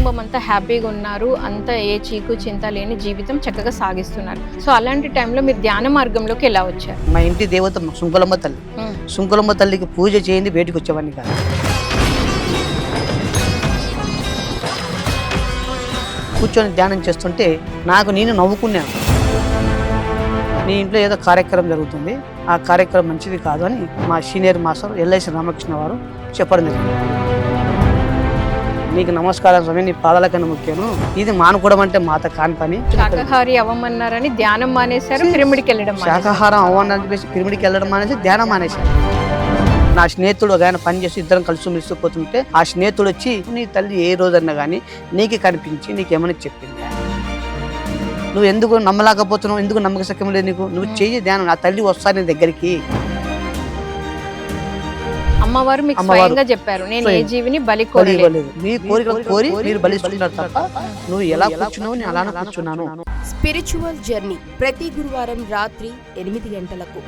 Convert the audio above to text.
కుటుంబం అంతా హ్యాపీగా ఉన్నారు, అంతా ఏ చీకు చింత లేని జీవితం చక్కగా సాగిస్తున్నారు. సో అలాంటి టైంలో మీరు ధ్యాన మార్గంలోకి ఎలా వచ్చారు? మా ఇంటి దేవత సుంకులమ్మ తల్లి. సుంకులమ్మ తల్లికి పూజ చేయండి బయటకు వచ్చేవాడిని కాదు. కూర్చొని ధ్యానం చేస్తుంటే నాకు నేను నవ్వుకున్నాను. నీ ఇంట్లో ఏదో కార్యక్రమం జరుగుతుంది, ఆ కార్యక్రమం మంచిది కాదు అని మా సీనియర్ మాస్టర్ ఎల్ఐసి రామకృష్ణ వారు చెప్పడం జరిగింది. నీకు నమస్కారం స్వామి, నీ పాదాలకన్నా ముఖ్యము, ఇది మానుకోవడం అంటే మాత కాని పని. శాకాహారి అవ్వమన్నారని ధ్యానం మానేశారు, పిరమిడ్కి వెళ్ళడం శాకాహారం అవ్వని చెప్పేసి పిరమిడ్కి వెళ్ళడం మానేసి ధ్యానం మానేశారు. నా స్నేహితుడు ఒక ఆయన పని చేసి ఇద్దరం కలిసి మెలిసిపోతుంటే ఆ స్నేహితుడు వచ్చి నీ తల్లి ఏ రోజన్నా కానీ నీకు కనిపించి నీకేమని చెప్పింది, నువ్వు ఎందుకు నమ్మలేకపోతున్నావు, ఎందుకు నమ్మక సఖ్యం లేదు నీకు, నువ్వు చెయ్యి ధ్యానం, నా తల్లి వస్తా నీ దగ్గరికి. అమ్మవారు మీకు స్వయంగా చెప్పారు, నేను ఏ జీవిని బలి కోరలేదు, మీ కోరికలు కోరి మీరు బలిస్తున్నారు తప్ప నువ్వు ఎలా కూర్చున్నావు నేను అలానే కూర్చున్నాను. స్పిరిచువల్ జర్నీ ప్రతి గురువారం రాత్రి 8 గంటలకు.